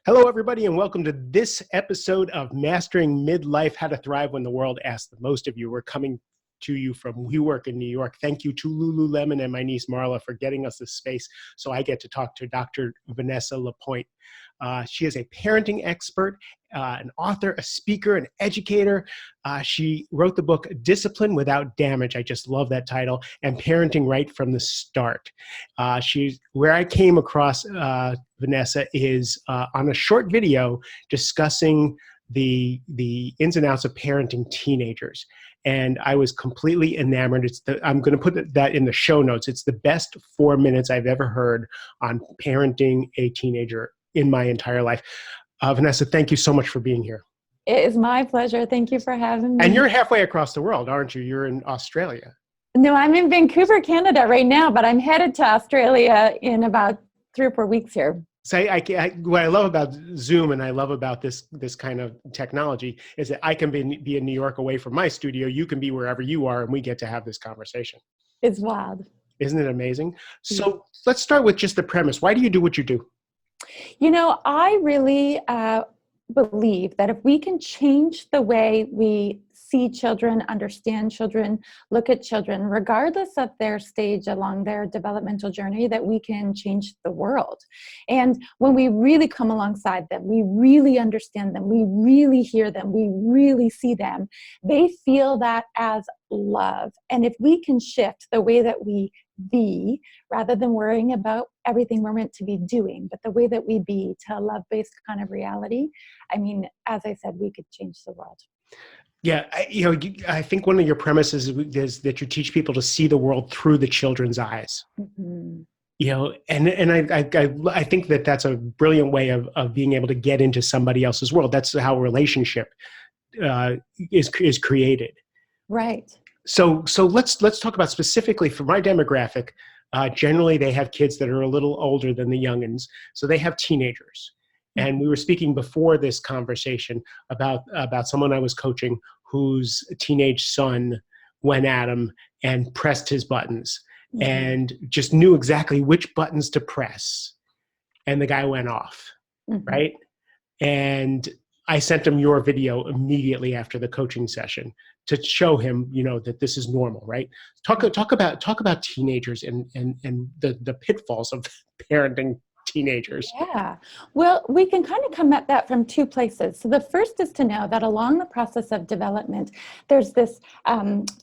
Hello, everybody, and welcome to this episode of Mastering Midlife, How to Thrive When the World Asks the Most of You. We're coming to you from WeWork in New York. Thank you to Lululemon and my niece Marla for getting us this space so I get to talk to Dr. Vanessa Lapointe. She is a parenting expert, an author, a speaker, an educator. She wrote the book Discipline Without Damage. I just love that title. And Parenting Right from the Start. Where I came across Vanessa is on a short video discussing the ins and outs of parenting teenagers. And I was completely enamored. I'm going to put that in the show notes. It's the best 4 minutes I've ever heard on parenting a teenager in my entire life. Vanessa, thank you so much for being here. It is my pleasure. Thank you for having me. And you're halfway across the world, aren't you? You're in Australia. No, I'm in Vancouver, Canada right now, but I'm headed to Australia in about 3 or 4 weeks here. So what I love about Zoom and I love about this kind of technology is that I can be in New York away from my studio. You can be wherever you are, and we get to have this conversation. It's wild. Isn't it amazing? So let's start with just the premise. Why do you do what you do? You know, I really believe that if we can change the way we see children, understand children, look at children, regardless of their stage along their developmental journey, that we can change the world. And when we really come alongside them, we really understand them, we really hear them, we really see them, they feel that as love. And if we can shift the way that we be, rather than worrying about everything we're meant to be doing, but the way that we be to a love-based kind of reality, I mean, as I said, we could change the world. Yeah, I think one of your premises is that you teach people to see the world through the children's eyes. Mm-hmm. And I think that that's a brilliant way of being able to get into somebody else's world. That's how a relationship is created. Right. So let's talk about specifically for my demographic. Generally, they have kids that are a little older than the youngins, so they have teenagers. And we were speaking before this conversation about someone I was coaching whose teenage son went at him and pressed his buttons and just knew exactly which buttons to press. And the guy went off, right? And I sent him your video immediately after the coaching session to show him, that this is normal, right? Talk about teenagers and the pitfalls of parenting teenagers. Yeah. Well, we can kind of come at that from 2 places. So the first is to know that along the process of development, there's this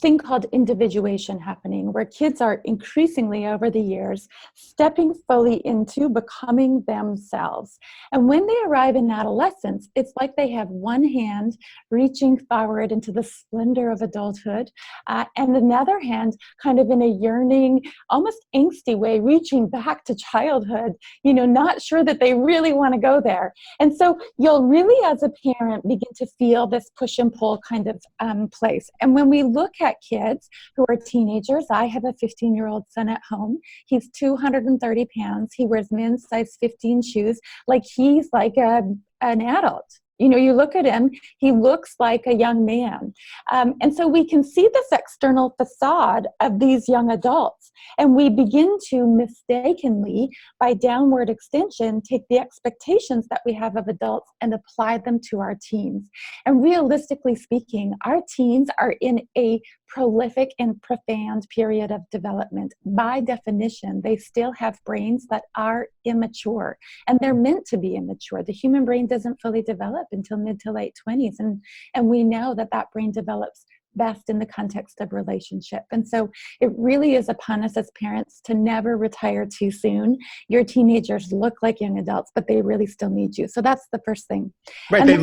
thing called individuation happening, where kids are increasingly over the years stepping fully into becoming themselves. And when they arrive in adolescence, it's like they have one hand reaching forward into the splendor of adulthood, and another hand kind of in a yearning, almost angsty way, reaching back to childhood, not sure that they really want to go there. And so you'll really, as a parent, begin to feel this push and pull kind of place. And when we look at kids who are teenagers, I have a 15-year-old son at home. He's 230 pounds. He wears men's size 15 shoes. He's like an adult. You look at him, he looks like a young man. And so we can see this external facade of these young adults. And we begin to mistakenly, by downward extension, take the expectations that we have of adults and apply them to our teens. And realistically speaking, our teens are in a prolific and profound period of development. By definition, they still have brains that are immature, and they're meant to be immature. The human brain doesn't fully develop until mid to late 20s, and we know that brain develops best in the context of relationship. And so it really is upon us as parents to never retire too soon. Your teenagers look like young adults, but they really still need you. So that's the first thing. Right. And they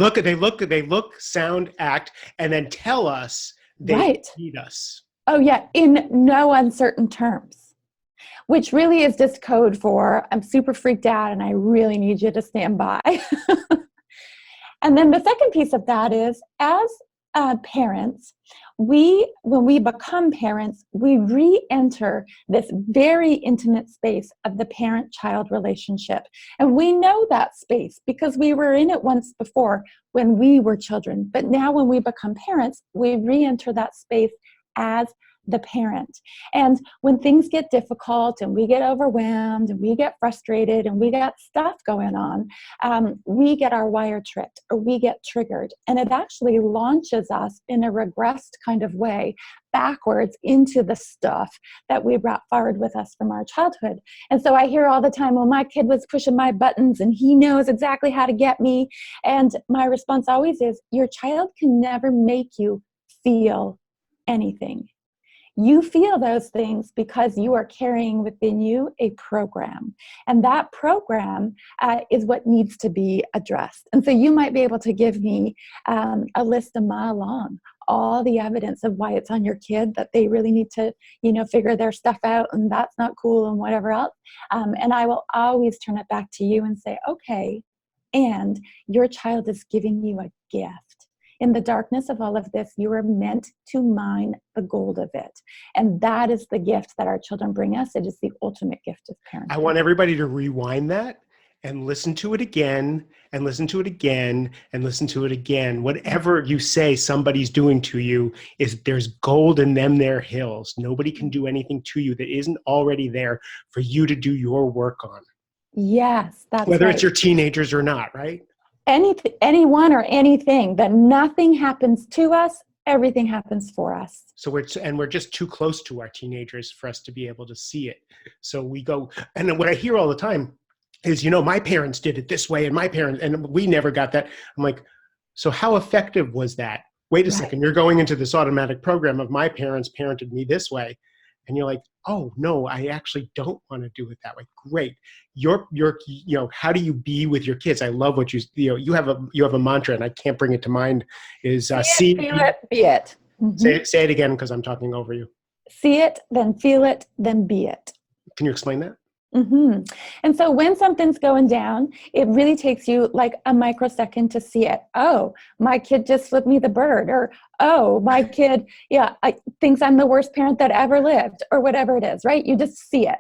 look, sound, act, and then tell us they need us. Oh yeah, in no uncertain terms, which really is just code for I'm super freaked out and I really need you to stand by. And then the second piece of that is, as parents, when we become parents, we re-enter this very intimate space of the parent-child relationship. And we know that space because we were in it once before when we were children. But now when we become parents, we re-enter that space as the parent. And when things get difficult and we get overwhelmed and we get frustrated and we got stuff going on, we get our wire tripped or we get triggered. And it actually launches us in a regressed kind of way backwards into the stuff that we brought forward with us from our childhood. And so I hear all the time, well, my kid was pushing my buttons and he knows exactly how to get me. And my response always is, your child can never make you feel anything. You feel those things because you are carrying within you a program. And that program is what needs to be addressed. And so you might be able to give me a list a mile long, all the evidence of why it's on your kid, that they really need to, figure their stuff out and that's not cool and whatever else. And I will always turn it back to you and say, okay, and your child is giving you a gift. In the darkness of all of this, you are meant to mine the gold of it. And that is the gift that our children bring us. It is the ultimate gift of parenting. I want everybody to rewind that and listen to it again and listen to it again and listen to it again. Whatever you say somebody's doing to you, there's gold in them their hills. Nobody can do anything to you that isn't already there for you to do your work on. Yes, that's whether right. It's your teenagers or not, right? Anyone or anything, that nothing happens to us, everything happens for us. So we're just too close to our teenagers for us to be able to see it. So we go, and what I hear all the time is, my parents did it this way and my parents, and we never got that. I'm like, so how effective was that? Wait a second, you're going into this automatic program of my parents parented me this way. And you're like, oh no, I actually don't want to do it that way. Great. How do you be with your kids? I love what you have a mantra, and I can't bring it to mind. Is see it, feel it, be it. Mm-hmm. Say it again, because I'm talking over you. See it, then feel it, then be it. Can you explain that? Mm-hmm. And so when something's going down, it really takes you like a microsecond to see it. Oh, my kid just flipped me the bird, or oh, my kid, thinks I'm the worst parent that ever lived, or whatever it is, right? You just see it.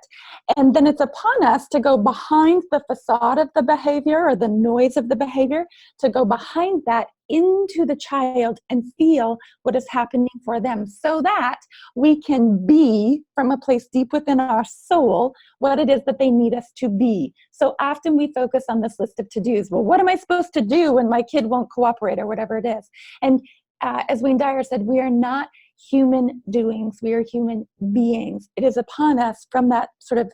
And then it's upon us to go behind the facade of the behavior or the noise of the behavior, to go behind that into the child and feel what is happening for them, so that we can be, from a place deep within our soul, what it is that they need us to be. So often we focus on this list of to-dos. Well, what am I supposed to do when my kid won't cooperate, or whatever it is? And as Wayne Dyer said, we are not human doings, we are human beings. It is upon us, from that sort of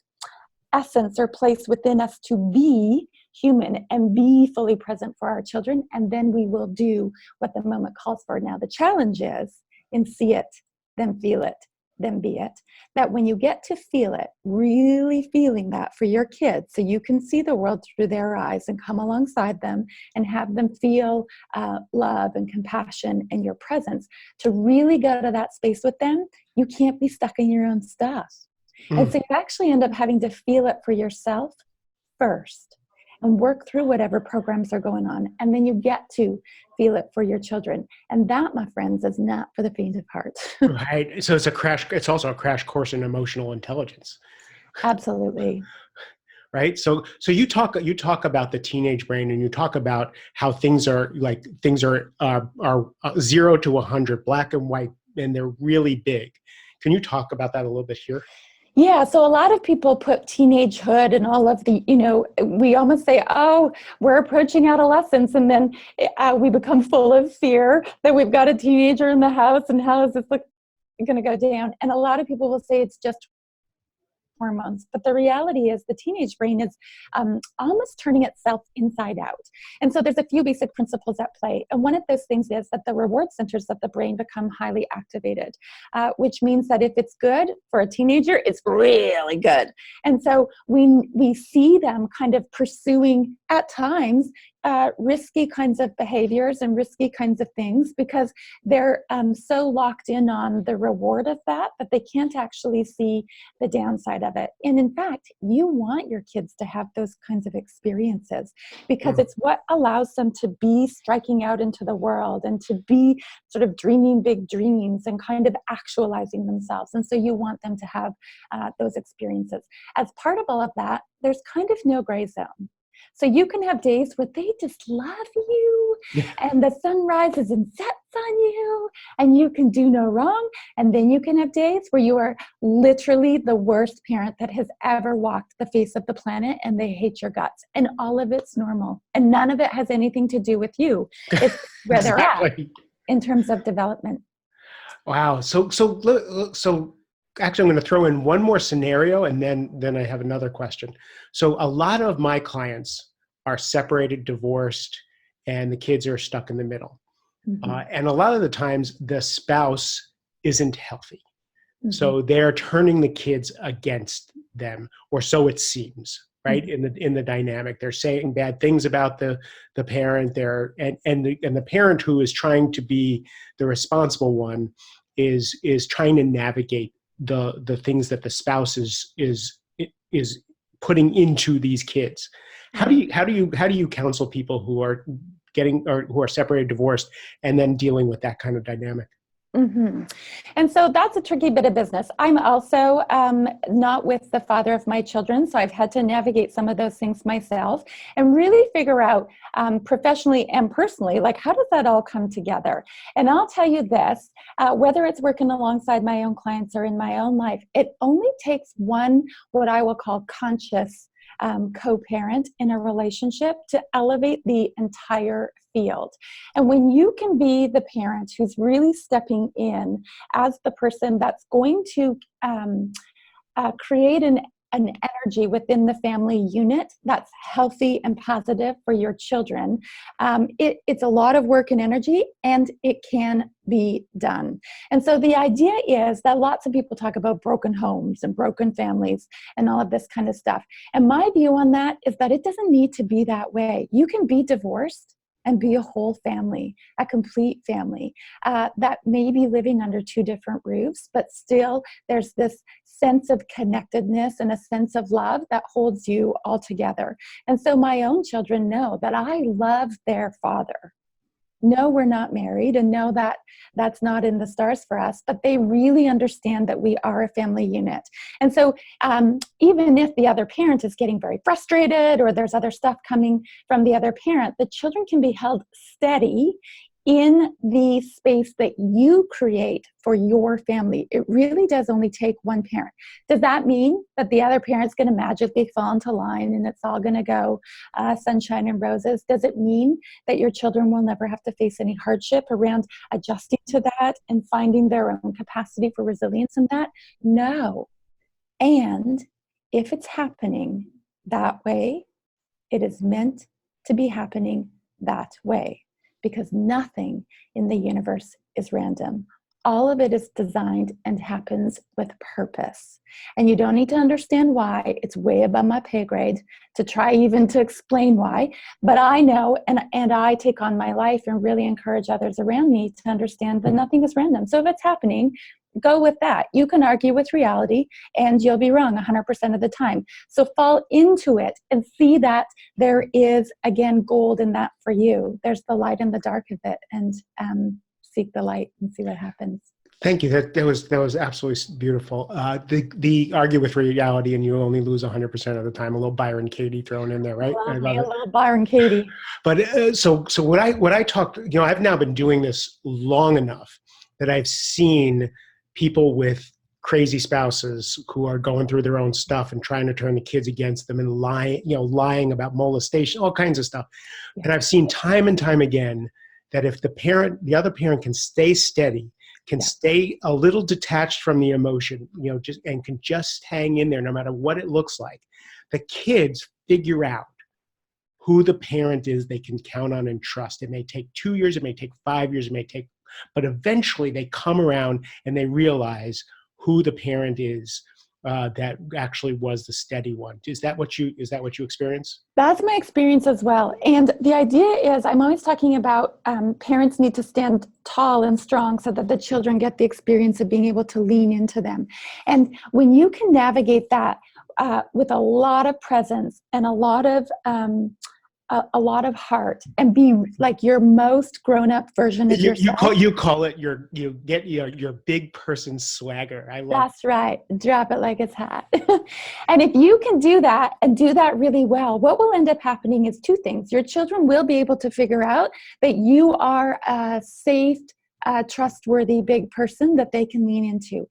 essence or place within us, to be human and be fully present for our children, and then we will do what the moment calls for. Now, the challenge is in see it, then feel it, then be it. That when you get to feel it, really feeling that for your kids, so you can see the world through their eyes and come alongside them and have them feel love and compassion and your presence, to really go to that space with them, you can't be stuck in your own stuff. And so you actually end up having to feel it for yourself first and work through whatever programs are going on. And then you get to feel it for your children. And that, my friends, is not for the faint of heart. Right. So it's also a crash course in emotional intelligence. Absolutely. Right. So you talk about the teenage brain, and you talk about how things are 0 to 100, black and white, and they're really big. Can you talk about that a little bit here? Yeah, so a lot of people put teenagehood and all of the, we almost say, oh, we're approaching adolescence, and then we become full of fear that we've got a teenager in the house, and how is this going to go down? And a lot of people will say it's just hormones. But the reality is the teenage brain is almost turning itself inside out. And so there's a few basic principles at play. And one of those things is that the reward centers of the brain become highly activated, which means that if it's good for a teenager, it's really good. And so we see them kind of pursuing, at times, risky kinds of behaviors and risky kinds of things, because they're so locked in on the reward of that they can't actually see the downside of it. And in fact, you want your kids to have those kinds of experiences, because it's what allows them to be striking out into the world and to be sort of dreaming big dreams and kind of actualizing themselves. And so you want them to have those experiences. As part of all of that, there's kind of no gray zone. So you can have days where they just love you and the sun rises and sets on you and you can do no wrong. And then you can have days where you are literally the worst parent that has ever walked the face of the planet and they hate your guts. And all of it's normal. And none of it has anything to do with you. It's where they're at in terms of development. Wow. So actually, I'm going to throw in one more scenario, and then I have another question. So a lot of my clients are separated, divorced, and the kids are stuck in the middle. Mm-hmm. And a lot of the times, the spouse isn't healthy. Mm-hmm. So they're turning the kids against them, or so it seems. Right. Mm-hmm. In the dynamic, they're saying bad things about the parent there, and the parent who is trying to be the responsible one is trying to navigate the things that the spouse is putting into these kids. How do you counsel people who are who are separated, divorced, and then dealing with that kind of dynamic? Mm-hmm. And so that's a tricky bit of business. I'm also not with the father of my children, so I've had to navigate some of those things myself and really figure out professionally and personally, like, how does that all come together? And I'll tell you this, whether it's working alongside my own clients or in my own life, it only takes one, what I will call conscious co-parent in a relationship to elevate the entire field. And when you can be the parent who's really stepping in as the person that's going to create an energy within the family unit that's healthy and positive for your children, it's a lot of work and energy, and it can be done. And so the idea is that lots of people talk about broken homes and broken families and all of this kind of stuff. And my view on that is that it doesn't need to be that way. You can be divorced and be a whole family, a complete family that may be living under two different roofs, but still there's this sense of connectedness and a sense of love that holds you all together. And so my own children know that I love their father. No, we're not married, and no, that's not in the stars for us, but they really understand that we are a family unit. And so even if the other parent is getting very frustrated or there's other stuff coming from the other parent, the children can be held steady in the space that you create for your family. It really does only take one parent. Does that mean that the other parent's going to magically fall into line and it's all going to go sunshine and roses? Does it mean that your children will never have to face any hardship around adjusting to that and finding their own capacity for resilience in that? No. And if it's happening that way, it is meant to be happening that way. Because nothing in the universe is random. All of it is designed and happens with purpose. And you don't need to understand why. It's way above my pay grade to try even to explain why. But I know, and I take on my life and really encourage others around me to understand that nothing is random. So if it's happening, go with that. You can argue with reality and you'll be wrong 100% of the time. So fall into it and see that there is, again, gold in that for you. There's the light in the dark of it, and seek the light and see what happens. Thank you. That was absolutely beautiful. The argue with reality and you only lose 100% of the time. A little Byron Katie thrown in there, right? I love a little Byron Katie. But so what I talked, I've now been doing this long enough that I've seen people with crazy spouses who are going through their own stuff and trying to turn the kids against them and lying about molestation, all kinds of stuff. Yeah. And I've seen time and time again that if the other parent can stay steady, can stay a little detached from the emotion, and can just hang in there no matter what it looks like, the kids figure out who the parent is they can count on and trust. It may take 2 years, it may take 5 years, but eventually they come around and they realize who the parent is that actually was the steady one. Is that what you experience? That's my experience as well. And the idea is, I'm always talking about parents need to stand tall and strong so that the children get the experience of being able to lean into them. And when you can navigate that with a lot of presence and a lot of a lot of heart and be like your most grown-up version of yourself. You call it your big person swagger. I love it. That's right. Drop it like it's hot. And if you can do that and do that really well, what will end up happening is two things. Your children will be able to figure out that you are a safe, trustworthy big person that they can lean into.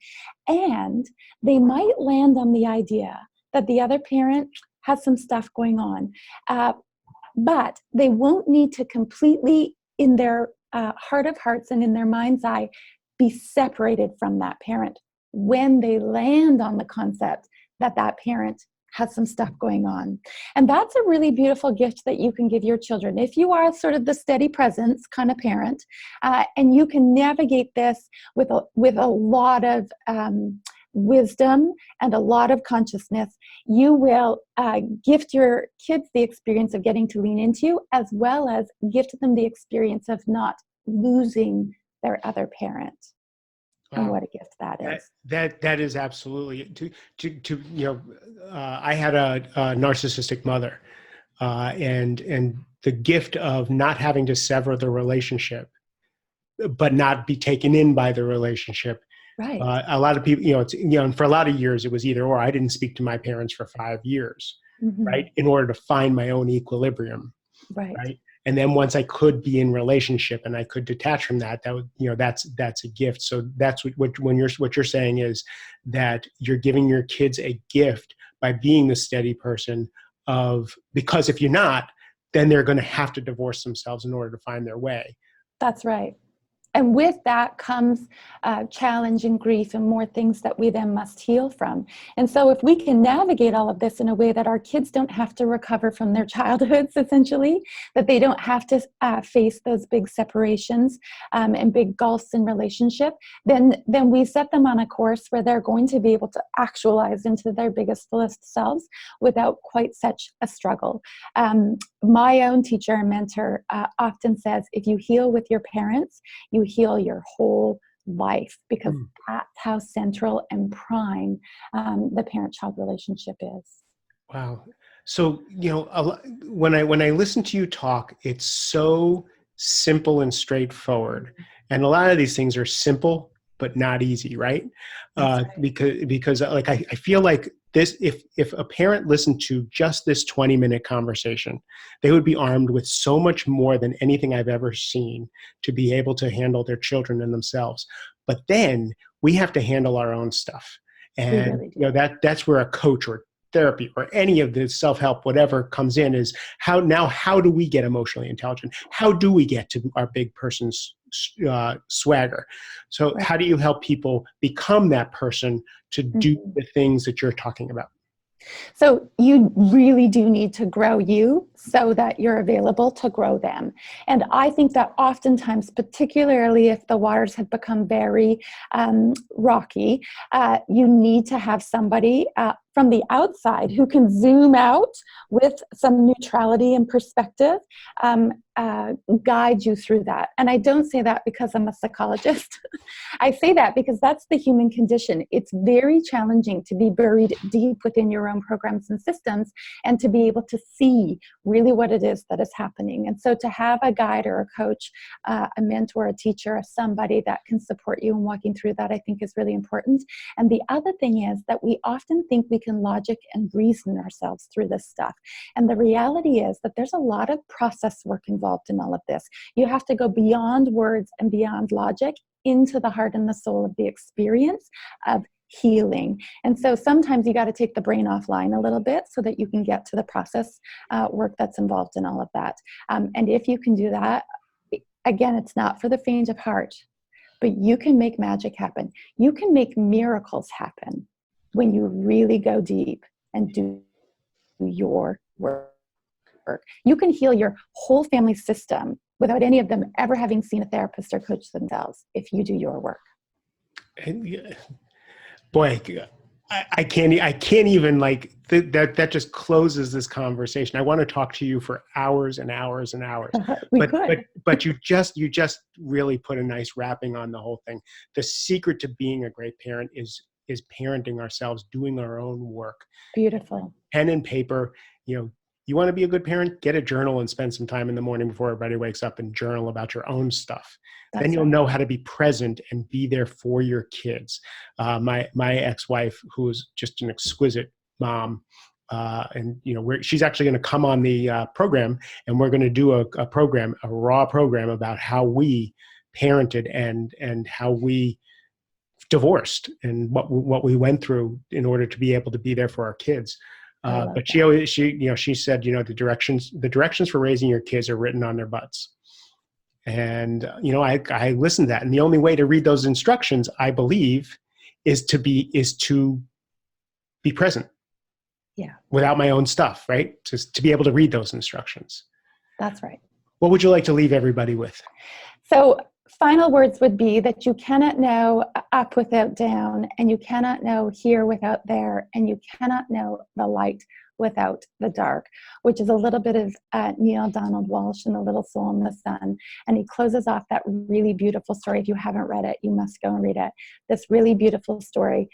And they might land on the idea that the other parent has some stuff going on. But they won't need to completely, in their heart of hearts and in their mind's eye, be separated from that parent when they land on the concept that that parent has some stuff going on. And that's a really beautiful gift that you can give your children. If you are sort of the steady presence kind of parent, and you can navigate this with a lot of wisdom and a lot of consciousness, you will gift your kids the experience of getting to lean into, as well as gift them the experience of not losing their other parent. Wow. And what a gift that is. That is absolutely I had a narcissistic mother, and the gift of not having to sever the relationship, but not be taken in by the relationship. Right. A lot of people, and for a lot of years it was either or. I didn't speak to my parents for 5 years, right, in order to find my own equilibrium, right. And then once I could be in relationship and I could detach from that, that's a gift. So that's what you're saying is that you're giving your kids a gift by being the steady person because if you're not, then they're going to have to divorce themselves in order to find their way. That's right. And with that comes challenge and grief and more things that we then must heal from. And so if we can navigate all of this in a way that our kids don't have to recover from their childhoods, essentially, that they don't have to face those big separations and big gulfs in relationship, then we set them on a course where they're going to be able to actualize into their biggest, fullest selves without quite such a struggle. My own teacher and mentor often says, if you heal with your parents, you heal your whole life, because that's how central and prime the parent-child relationship is. Wow. So, when I listen to you talk, it's so simple and straightforward. And a lot of these things are simple, but not easy, right? Right. Because like, I feel like this, if a parent listened to just this 20-minute conversation, they would be armed with so much more than anything I've ever seen to be able to handle their children and themselves. But then we have to handle our own stuff. And really that's where a coach or therapy or any of the self-help, whatever comes in, is how do we get emotionally intelligent? How do we get to our big person's swagger? So how do you help people become that person to do the things that you're talking about? So you really do need to grow you so that you're available to grow them. And I think that oftentimes, particularly if the waters have become very rocky, you need to have somebody from the outside who can zoom out with some neutrality and perspective, guide you through that. And I don't say that because I'm a psychologist. I say that because that's the human condition. It's very challenging to be buried deep within your own programs and systems and to be able to see really what it is that is happening. And so to have a guide or a coach, a mentor, a teacher, somebody that can support you in walking through that, I think is really important. And the other thing is that we often think we can logic and reason ourselves through this stuff. And the reality is that there's a lot of process work involved in all of this. You have to go beyond words and beyond logic into the heart and the soul of the experience of healing. And so sometimes you got to take the brain offline a little bit so that you can get to the process work that's involved in all of that. And if you can do that, again, it's not for the faint of heart, but you can make magic happen. You can make miracles happen when you really go deep and do your work. You can heal your whole family system without any of them ever having seen a therapist or coach themselves if you do your work. And boy, I can't even that just closes this conversation. I want to talk to you for hours and hours and hours. But you just really put a nice wrapping on the whole thing. The secret to being a great parent is parenting ourselves, doing our own work. Beautiful. Pen and paper, You want to be a good parent? Get a journal and spend some time in the morning before everybody wakes up and journal about your own stuff. Then That's you'll right. know how to be present and be there for your kids. My ex-wife, who is just an exquisite mom, and she's actually going to come on the program, and we're going to do a program, a raw program about how we parented and how we divorced and what we went through in order to be able to be there for our kids. But she said, the directions for raising your kids are written on their butts. And, I listened to that. And the only way to read those instructions, I believe, is to be present. Yeah. Without my own stuff, right? To be able to read those instructions. That's right. What would you like to leave everybody with? So final words would be that you cannot know up without down, and you cannot know here without there, and you cannot know the light without the dark, which is a little bit of Neil Donald Walsh in The Little Soul in the Sun. And he closes off that really beautiful story. If you haven't read it, you must go and read it. This really beautiful story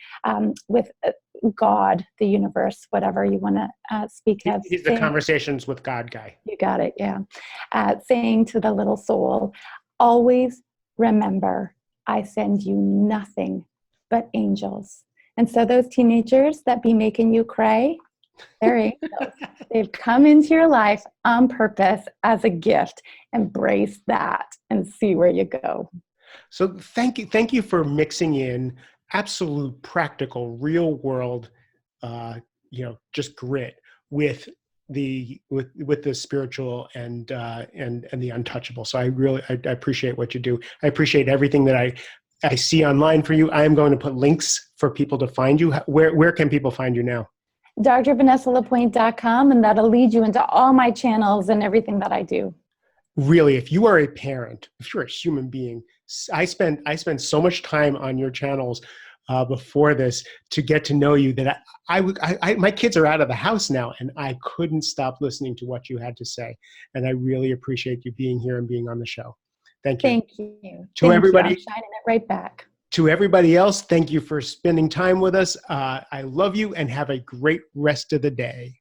with God, the universe, whatever you want to speak of. He's the Conversations with God guy. You got it, yeah. Saying to the little soul, always remember, I send you nothing but angels. And so those teenagers that be making you cry, they're angels. They've come into your life on purpose as a gift. Embrace that and see where you go. So thank you for mixing in absolute practical, real world, just grit with the spiritual and the untouchable. So I appreciate what you do. I appreciate everything that I see online for you. I am going to put links for people to find you. Where can people find you now? drvanessalapointe.com, and that'll lead you into all my channels and everything that I do. Really, if you are a parent, if you're a human being, I spent so much time on your channels before this to get to know you that my kids are out of the house now, and I couldn't stop listening to what you had to say. And I really appreciate you being here and being on the show. Thank you. Thank you. Everybody, I'm shining it right back. To everybody else, thank you for spending time with us. I love you and have a great rest of the day.